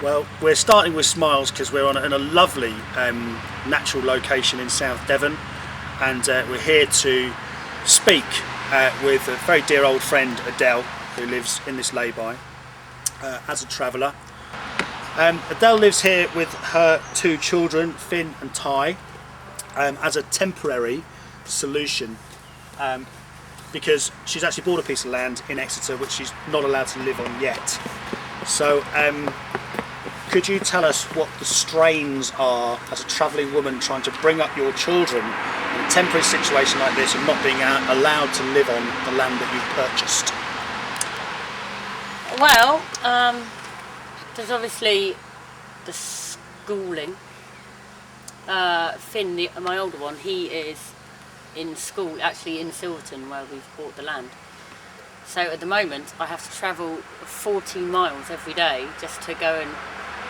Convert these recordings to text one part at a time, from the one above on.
Well, we're starting with smiles because we're in a lovely natural location in South Devon, and we're here to speak with a very dear old friend, Adele, who lives in this lay-by as a traveller. Adele lives here with her two children, Finn and Ty, as a temporary solution because she's actually bought a piece of land in Exeter which she's not allowed to live on yet. So could you tell us what the strains are as a travelling woman trying to bring up your children in a temporary situation like this and not being allowed to live on the land that you've purchased? Well, there's obviously the schooling. Finn, my older one, he is in school, actually in Silverton, where we've bought the land. So at the moment, I have to travel 14 miles every day just to go and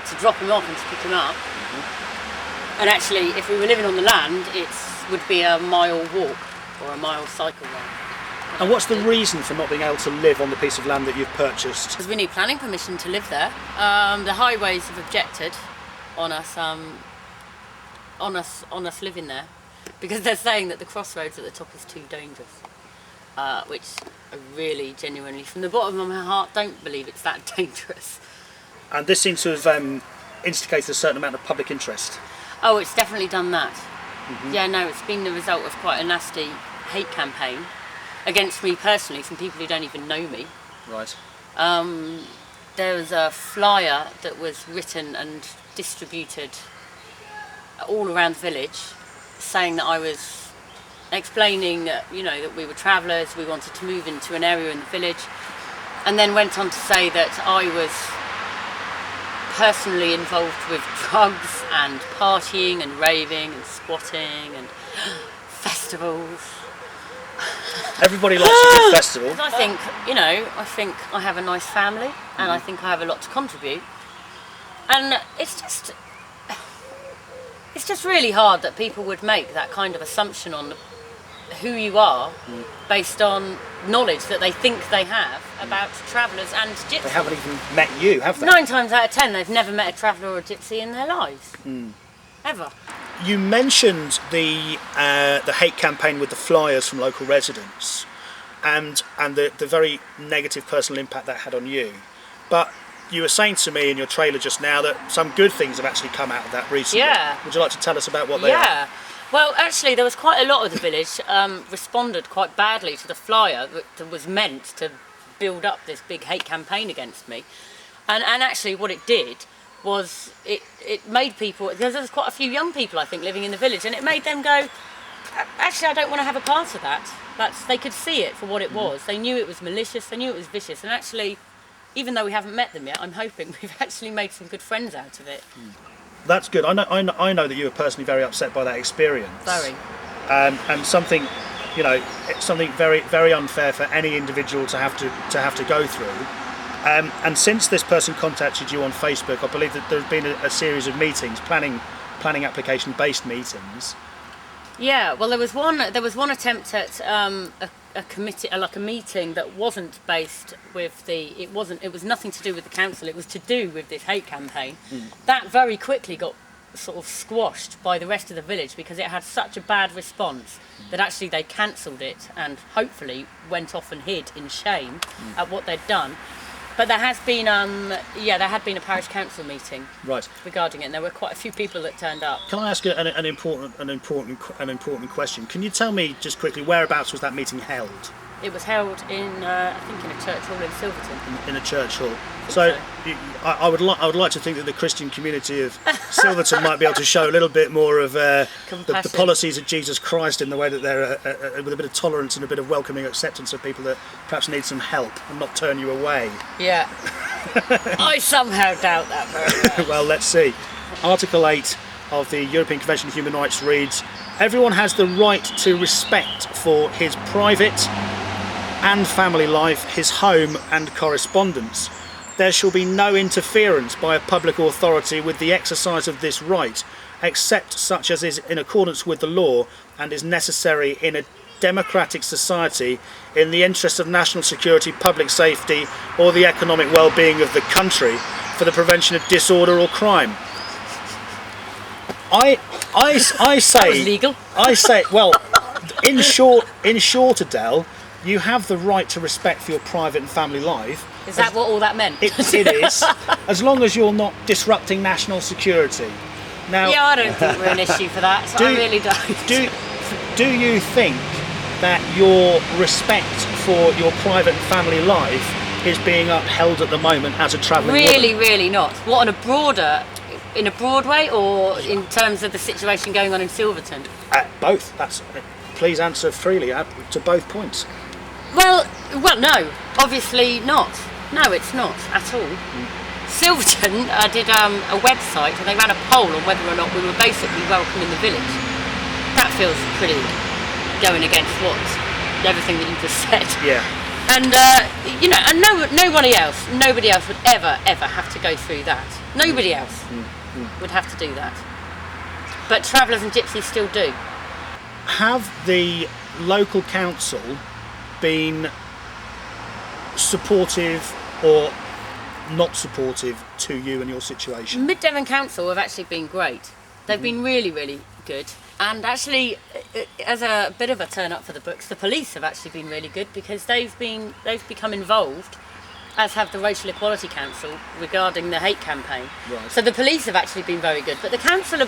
to drop him off and to pick him up. Mm-hmm. And actually, if we were living on the land, it would be a mile walk or a mile cycle ride. And what's the reason for not being able to live on the piece of land that you've purchased? Because we need planning permission to live there. The highways have objected on us living there, because they're saying that the crossroads at the top is too dangerous, which I really genuinely, from the bottom of my heart, don't believe it's that dangerous. And this seems to have instigated a certain amount of public interest. Oh, it's definitely done that. Mm-hmm. Yeah, no, it's been the result of quite a nasty hate campaign against me personally from people who don't even know me. Right. There was a flyer that was written and distributed all around the village saying that I was explaining, that we were travellers, we wanted to move into an area in the village, and then went on to say that I was personally involved with drugs and partying and raving and squatting and festivals. Everybody likes a good festival. I think, I have a nice family, and I think I have a lot to contribute. And it's just really hard that people would make that kind of assumption on who you are based on knowledge that they think they have about travellers and gypsies. They haven't even met you, have they? 9 times out of 10, they've never met a traveller or a gypsy in their lives. Ever. You mentioned the hate campaign with the flyers from local residents and the very negative personal impact that had on you. But you were saying to me in your trailer just now that some good things have actually come out of that recently. Yeah. Would you like to tell us about what they are? Yeah. Well, actually, there was quite a lot of the village responded quite badly to the flyer that was meant to build up this big hate campaign against me. And actually what it did was it made people, because there's quite a few young people, I think, living in the village, and it made them go, actually, I don't want to have a part of that. They could see it for what it was. They knew it was malicious, they knew it was vicious, and actually, even though we haven't met them yet, I'm hoping we've actually made some good friends out of it. That's good. I know that you were personally very upset by that experience. Very. And something, something very, very unfair for any individual to have to go through. And since this person contacted you on Facebook, I believe that there's been a series of meetings, planning application-based meetings. Yeah. Well, there was one attempt at a committee, like a meeting that wasn't based with it was nothing to do with the council. It was to do with this hate campaign. That very quickly got sort of squashed by the rest of the village because it had such a bad response that actually they cancelled it and hopefully went off and hid in shame at what they'd done. But there has been, there had been a parish council meeting regarding it, and there were quite a few people that turned up. Can I ask you an important question? Can you tell me just quickly whereabouts was that meeting held? It was held in, I think, in a church hall in Silverton. In a church hall. So I would like to think that the Christian community of Silverton might be able to show a little bit more of the policies of Jesus Christ in the way that they're with a bit of tolerance and a bit of welcoming acceptance of people that perhaps need some help and not turn you away. Yeah. I somehow doubt that very much. Well, let's see. Article 8 of the European Convention of Human Rights reads, "Everyone has the right to respect for his private and family life, his home and correspondence. There shall be no interference by a public authority with the exercise of this right, except such as is in accordance with the law and is necessary in a democratic society in the interest of national security, public safety, or the economic well-being of the country, for the prevention of disorder or crime. I say That was legal. I say, well, in short, Adele, you have the right to respect for your private and family life. Is that what all that meant? It is, as long as you're not disrupting national security. Now, Yeah, I don't think we're an issue for that. I really don't. Do you think that your respect for your private and family life is being upheld at the moment as a travelling woman? Really not. What, in a broad way, or in terms of the situation going on in Silverton? Both. Please answer freely to both points. Well, no, obviously not. No, it's not at all. Silverton did a website, and they ran a poll on whether or not we were basically welcome in the village. That feels pretty going against everything that you just said. Yeah. And and nobody else would ever have to go through that. Nobody else would have to do that. But travellers and gypsies still do. Have the local council been supportive or not supportive to you and your situation? Mid Devon Council have actually been great. They've been really good. And actually, as a bit of a turn up for the books, the police have actually been really good, because they've become involved, as have the Racial Equality Council, regarding the hate campaign. Right. So the police have actually been very good, but the council they're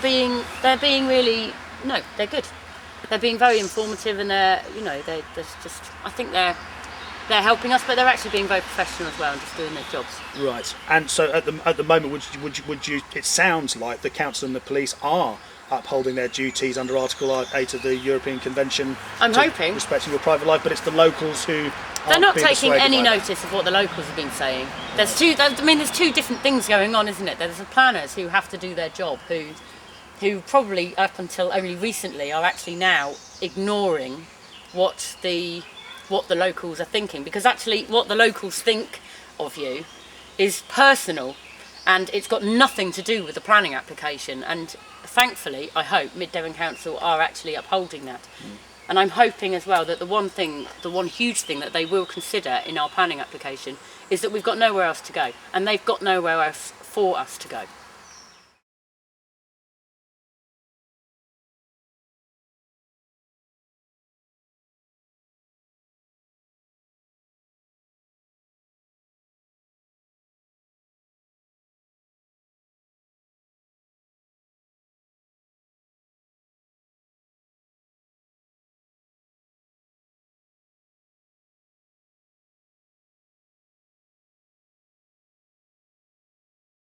good. They're being very informative, and I think they're helping us, but they're actually being very professional as well and just doing their jobs. Right. And so at the moment, would you? It sounds like the council and the police are upholding their duties under Article 8 of the European Convention. I'm hoping. Respecting your private life, but it's the locals who. They're not taking persuaded any by that. notice of what the locals have been saying. There's two different things going on, isn't it? There's the planners who have to do their job, who probably up until only recently are actually now ignoring what the locals are thinking, because actually what the locals think of you is personal, and it's got nothing to do with the planning application. And thankfully, I hope Mid Devon Council are actually upholding that. And I'm hoping as well that the one huge thing that they will consider in our planning application is that we've got nowhere else to go, and they've got nowhere else for us to go.